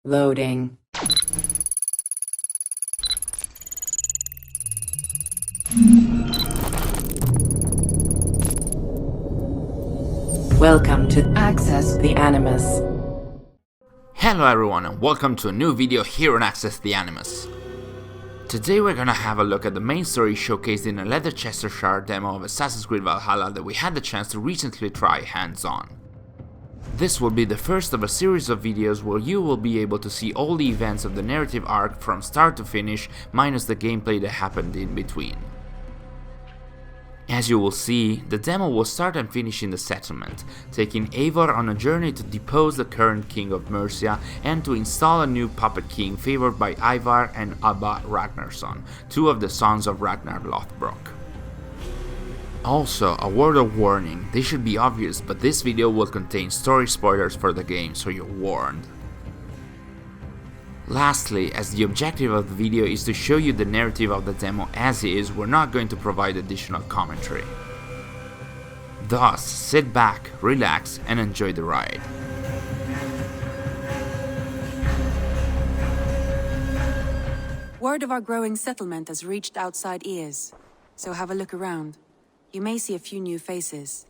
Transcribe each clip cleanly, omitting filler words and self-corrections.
Loading. Welcome to Access the Animus. Hello everyone and welcome to a new video here on Access the Animus. Today we're gonna have a look at the main story showcased in a Ledecestreshire demo of Assassin's Creed Valhalla that we had the chance to recently try hands-on. This will be the first of a series of videos where you will be able to see all the events of the narrative arc from start to finish, minus the gameplay that happened in between. As you will see, the demo will start and finish in the settlement, taking Eivor on a journey to depose the current king of Mercia and to install a new puppet king favored by Ivarr and Ubba Ragnarson, two of the sons of Ragnar Lothbrok. Also, a word of warning, this should be obvious, but this video will contain story spoilers for the game, so you're warned. Lastly, as the objective of the video is to show you the narrative of the demo as is, we're not going to provide additional commentary. Thus, sit back, relax, and enjoy the ride. Word of our growing settlement has reached outside ears, so have a look around. You may see a few new faces.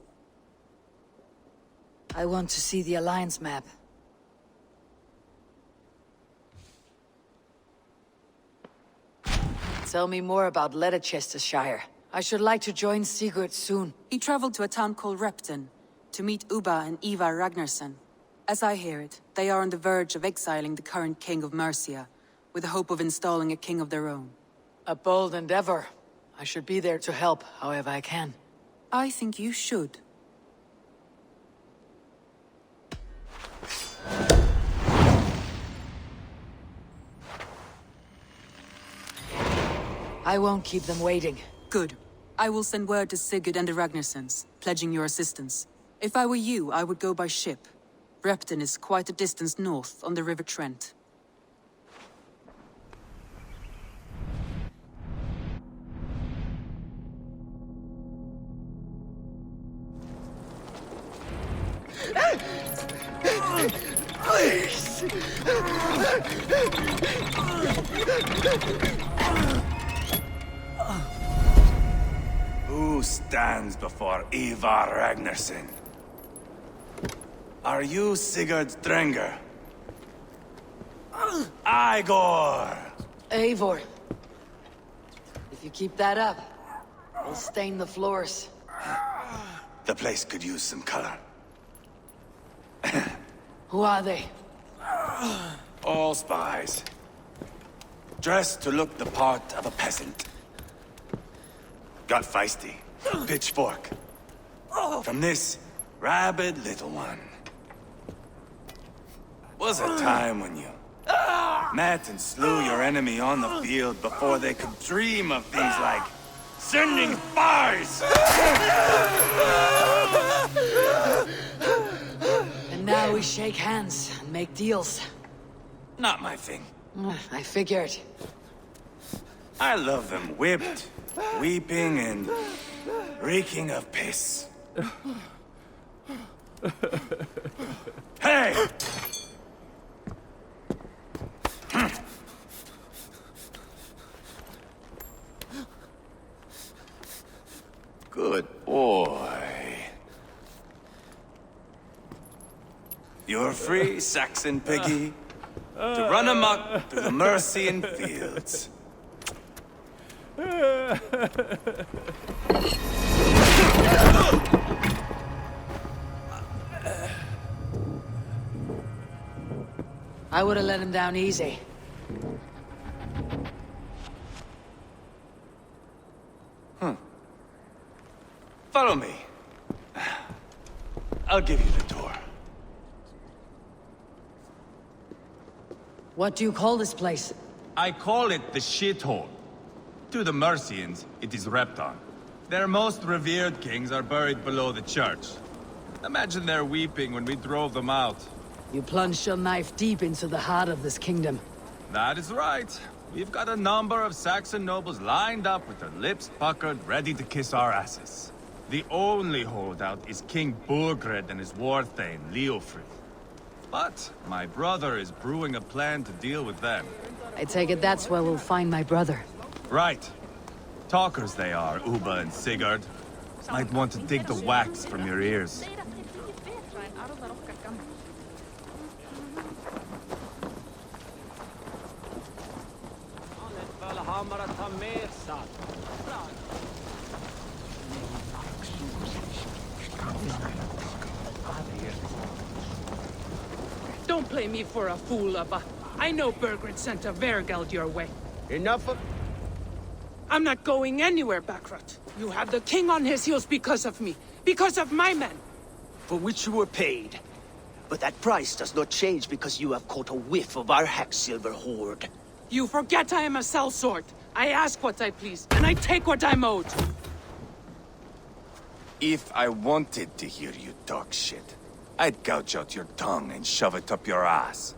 I want to see the Alliance map. Tell me more about Ledecestreshire. I should like to join Sigurd soon. He traveled to a town called Repton to meet Ubba and Ivarr Ragnarson. As I hear it, they are on the verge of exiling the current king of Mercia, with the hope of installing a king of their own. A bold endeavor. I should be there to help, however I can. I think you should. I won't keep them waiting. Good. I will send word to Sigurd and the Ragnarsons, pledging your assistance. If I were you, I would go by ship. Repton is quite a distance north on the River Trent. Please! Who stands before Ivarr Ragnarson? Are you Sigurd Drenger? Igor! Eivor. If you keep that up, we'll stain the floors. The place could use some color. Who are they? All spies. Dressed to look the part of a peasant. Got feisty. Pitchfork. From this rabid little one. Was a time when you met and slew your enemy on the field before they could dream of things like sending spies! And now we shake hands and make deals. Not my thing. I figured. I love them whipped, weeping, and reeking of piss. Hey! Good boy. You're free, Saxon piggy, to run amok through the Mercian fields. I would have let him down easy. Follow me. I'll give you the tour. What do you call this place? I call it the shithole. To the Mercians, it is Repton. Their most revered kings are buried below the church. Imagine their weeping when we drove them out. You plunged your knife deep into the heart of this kingdom. That is right. We've got a number of Saxon nobles lined up with their lips puckered, ready to kiss our asses. The only holdout is King Burgred and his war thane, Leofrith. But my brother is brewing a plan to deal with them. I take it that's where we'll find my brother. Right. Talkers they are, Ubba and Sigurd. Might want to dig the wax from your ears. Don't play me for a fool, Ubba. I know Bergred sent a Vergeld your way. Enough of... I'm not going anywhere, Backrot. You have the king on his heels because of me. Because of my men. For which you were paid. But that price does not change because you have caught a whiff of our Hacksilver hoard. You forget I am a sellsword. I ask what I please, and I take what I'm owed. If I wanted to hear you talk shit, I'd gouge out your tongue and shove it up your ass.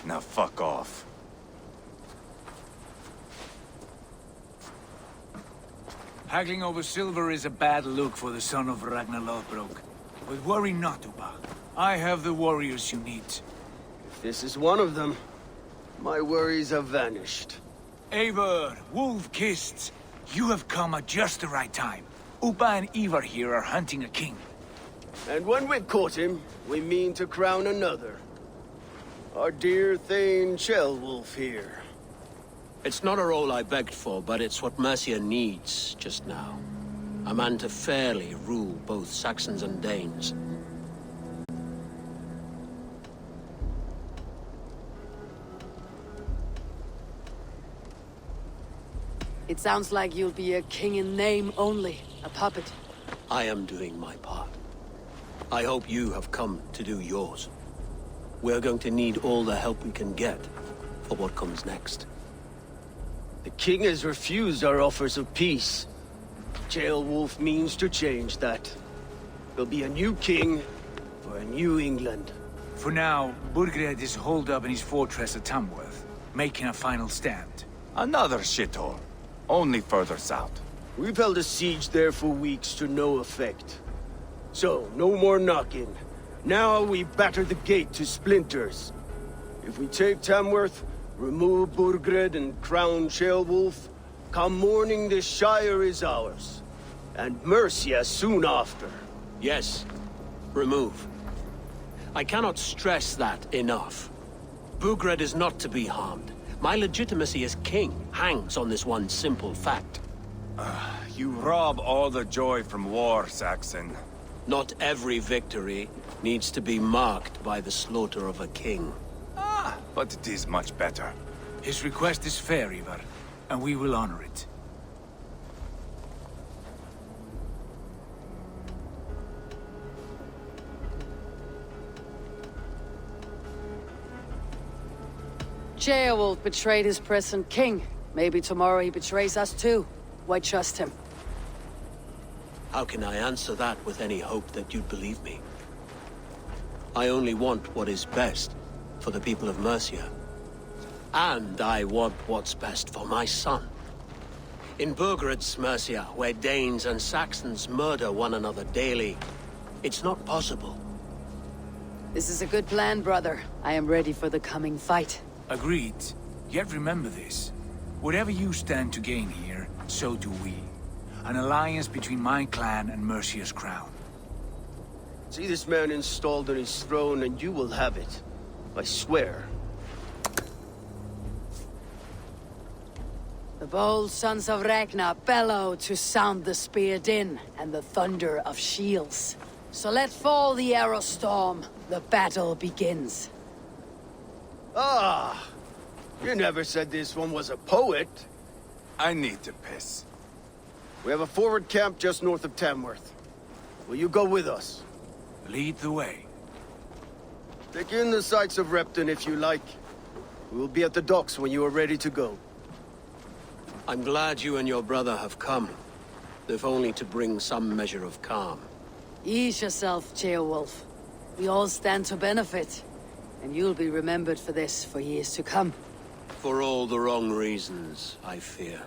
Now fuck off. Haggling over silver is a bad look for the son of Ragnar Lothbrok. But worry not, Ubba. I have the warriors you need. If this is one of them, my worries have vanished. Eivor, wolf-kissed, you have come at just the right time. Ubba and Ivarr here are hunting a king. And when we've caught him, we mean to crown another. Our dear Thane Ceolwulf here. It's not a role I begged for, but it's what Mercia needs just now. A man to fairly rule both Saxons and Danes. It sounds like you'll be a king in name only, a puppet. I am doing my part. I hope you have come to do yours. We're going to need all the help we can get for what comes next. The king has refused our offers of peace. Ceolwulf means to change that. There'll be a new king for a new England. For now, Burgred is holed up in his fortress at Tamworth, making a final stand. Another shithole. Only further south. We've held a siege there for weeks to no effect. So, no more knocking. Now we batter the gate to splinters. If we take Tamworth, remove Burgred and crown Ceolwulf, come morning the Shire is ours. And Mercia soon after. Yes, remove. I cannot stress that enough. Burgred is not to be harmed. My legitimacy as king hangs on this one simple fact. You rob all the joy from war, Saxon. Not every victory needs to be marked by the slaughter of a king. But it is much better. His request is fair, Ivarr, and we will honor it. Ceolwulf betrayed his present king. Maybe tomorrow he betrays us too. Why trust him? How can I answer that with any hope that you'd believe me? I only want what is best for the people of Mercia. And I want what's best for my son. In Burgred's Mercia, where Danes and Saxons murder one another daily, it's not possible. This is a good plan, brother. I am ready for the coming fight. Agreed. Yet remember this. Whatever you stand to gain here, so do we. An alliance between my clan and Mercia's crown. See this man installed on his throne and you will have it. I swear. The bold sons of Ragnar bellow to sound the spear din and the thunder of shields. So let fall the arrow storm. The battle begins. Ah! You never said this one was a poet. I need to piss. We have a forward camp just north of Tamworth. Will you go with us? Lead the way. Take in the sights of Repton if you like. We will be at the docks when you are ready to go. I'm glad you and your brother have come, if only to bring some measure of calm. Ease yourself, Ceolwulf. We all stand to benefit. And you'll be remembered for this for years to come. For all the wrong reasons, I fear.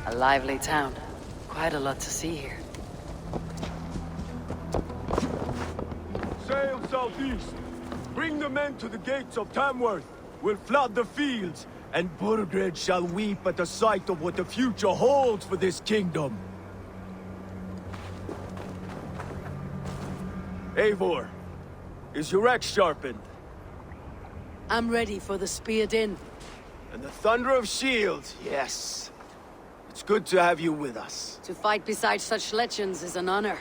A lively town. Quite a lot to see here. Sail southeast. Bring the men to the gates of Tamworth. We'll flood the fields, and Burgred shall weep at the sight of what the future holds for this kingdom. Eivor, is your axe sharpened? I'm ready for the spear din. And the thunder of shields, yes. It's good to have you with us. To fight beside such legends is an honor.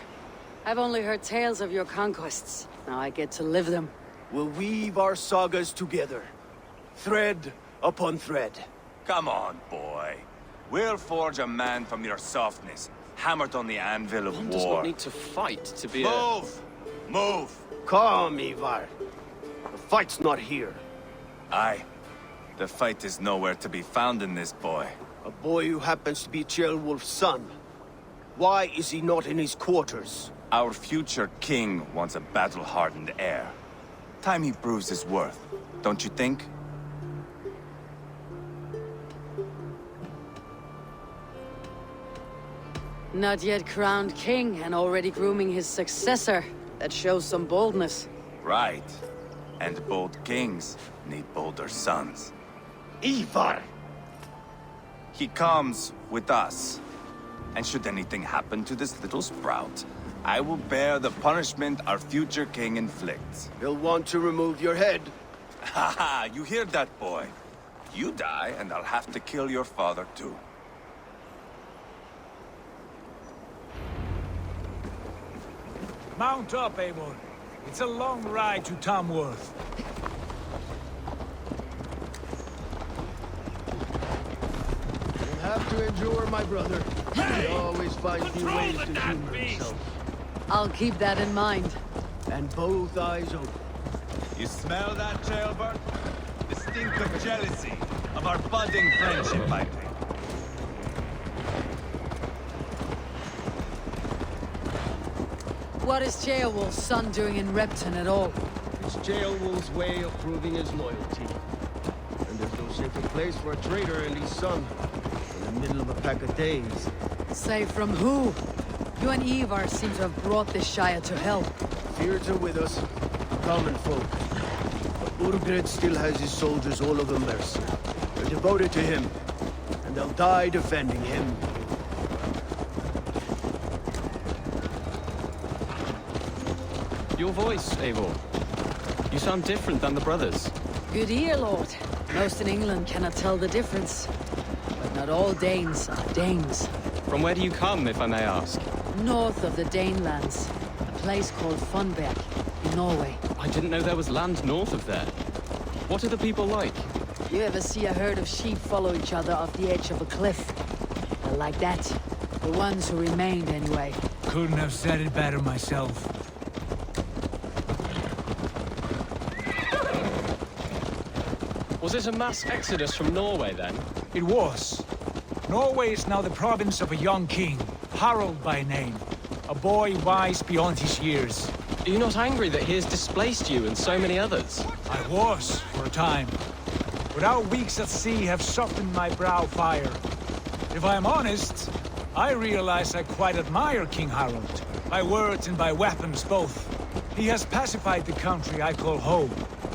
I've only heard tales of your conquests. Now I get to live them. We'll weave our sagas together. Thread upon thread. Come on, boy. We'll forge a man from your softness, hammered on the anvil of One war. does not need to fight to be Move! Move! Calm, Ivarr. The fight's not here. Aye. The fight is nowhere to be found in this boy. A boy who happens to be Ceolwulf's son. Why is he not in his quarters? Our future king wants a battle-hardened heir. Time he proves his worth, don't you think? Not yet crowned king and already grooming his successor. That shows some boldness. Right. And bold kings need bolder sons. Ivarr! He comes with us. And should anything happen to this little sprout, I will bear the punishment our future king inflicts. He'll want to remove your head. Haha, you hear that, boy? You die, and I'll have to kill your father, too. Mount up, Eivor. It's a long ride to Tamworth. You'll have to endure, my brother. He always finds new ways to humor himself. I'll keep that in mind. And both eyes open. You smell that, Jailbird? The stink of jealousy, of our budding friendship, I think. What is Ceolwulf's son doing in Repton at all? It's Ceolwulf's way of proving his loyalty. And there's no safer place for a traitor and his son. In the middle of a pack of days. Safe from who? You and Ivarr seem to have brought this Shire to hell. Fears are with us, common folk. But Burgred still has his soldiers all over Mercia. They're devoted to him, and they'll die defending him. Your voice, Eivor. You sound different than the brothers. Good ear, Lord. Most in England cannot tell the difference. But not all Danes are Danes. From where do you come, if I may ask? North of the Danelands. A place called Funberg, in Norway. I didn't know there was land north of there. What are the people like? You ever see a herd of sheep follow each other off the edge of a cliff? They're like that. The ones who remained, anyway. Couldn't have said it better myself. Was it a mass exodus from Norway, then? It was. Norway is now the province of a young king, Harald by name. A boy wise beyond his years. Are you not angry that he has displaced you and so many others? I was, for a time. But our weeks at sea have softened my brow fire. If I am honest, I realize I quite admire King Harald. By words and by weapons both. He has pacified the country I call home.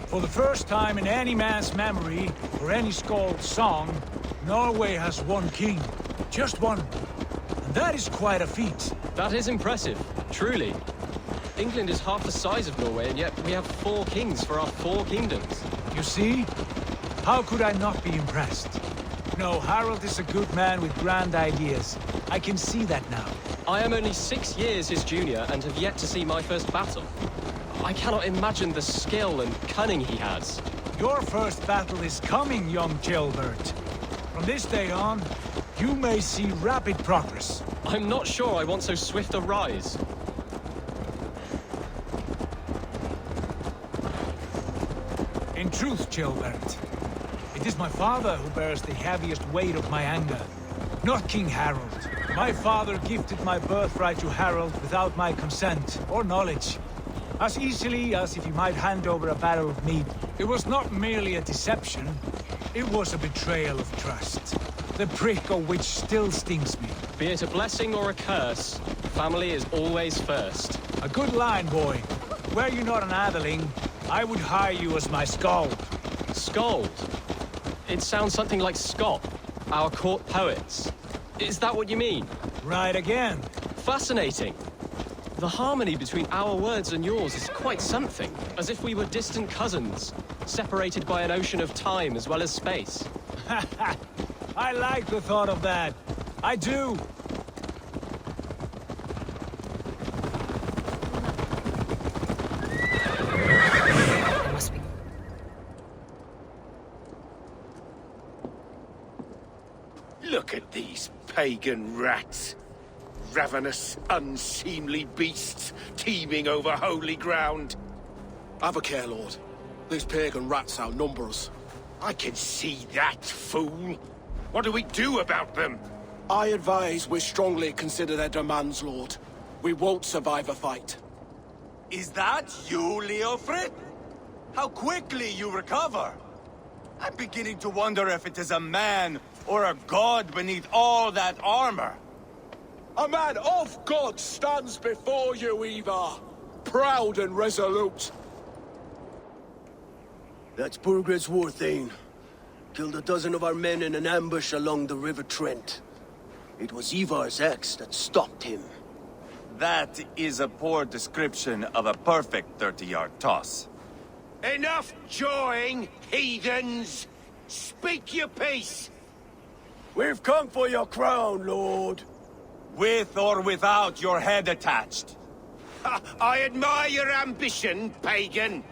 For the first time in any man's memory, or any skald's song, Norway has one king. Just one. And that is quite a feat. That is impressive, truly. England is half the size of Norway, and yet we have 4 kings for our 4 kingdoms. You see? How could I not be impressed? No, Harald is a good man with grand ideas. I can see that now. I am only 6 years his junior and have yet to see my first battle. I cannot imagine the skill and cunning he has. Your first battle is coming, young Ceolbert. From this day on, you may see rapid progress. I'm not sure I want so swift a rise. In truth, Ceolbert, it is my father who bears the heaviest weight of my anger, not King Harald. My father gifted my birthright to Harald without my consent or knowledge. As easily as if he might hand over a barrel of meat. It was not merely a deception, it was a betrayal of trust. the prick of which still stings me. Be it a blessing or a curse, family is always first. A good line, boy. Were you not an atheling, I would hire you as my skald. Skald? It sounds something like Scott, our court poets. Is that what you mean? Right again. Fascinating. The harmony between our words and yours is quite something, as if we were distant cousins, separated by an ocean of time as well as space. I like the thought of that. I do. Look at these pagan rats. Ravenous, unseemly beasts teeming over holy ground. Have a care, Lord. These pagan rats outnumber us. I can see that, fool. What do we do about them? I advise we strongly consider their demands, Lord. We won't survive a fight. Is that you, Leofrid? How quickly you recover! I'm beginning to wonder if it is a man or a god beneath all that armor. A man of God stands before you, Ivarr. Proud and resolute. That's Burgred's war thane. Killed a dozen of our men in an ambush along the River Trent. It was Ivar's axe that stopped him. That is a poor description of a perfect 30-yard toss. Enough jawing, heathens! Speak your piece! We've come for your crown, Lord. With or without your head attached. I admire your ambition, pagan.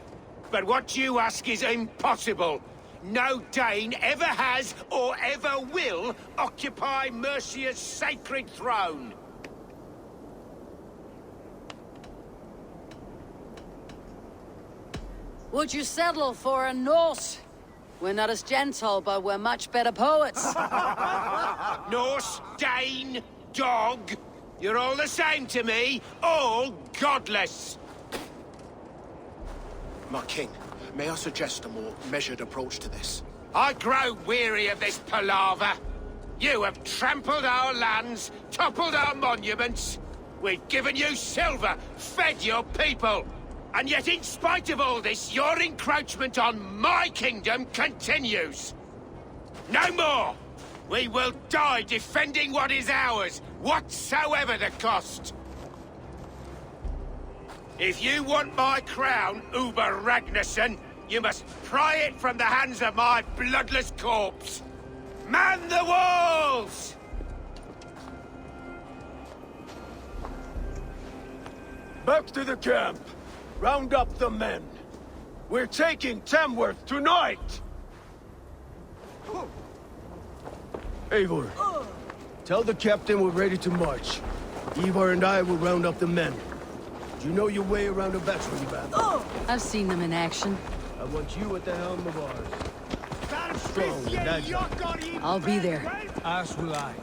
But what you ask is impossible. No Dane ever has or ever will occupy Mercia's sacred throne. Would you settle for a Norse? We're not as gentle, but we're much better poets. Norse, Dane, dog. You're all the same to me. All godless. My king, may I suggest a more measured approach to this? I grow weary of this palaver. You have trampled our lands, toppled our monuments. We've given you silver, fed your people. And yet, in spite of all this, your encroachment on my kingdom continues. No more! We will die defending what is ours, whatsoever the cost. If you want my crown, Ubba Ragnarson, you must pry it from the hands of my bloodless corpse. Man the walls! Back to the camp. Round up the men. We're taking Tamworth tonight! Eivor, tell the captain we're ready to march. Ivarr and I will round up the men. Do you know your way around a battery, Bab? I've seen them in action. I want you at the helm of ours. Strong and agile. I'll be there. As will I.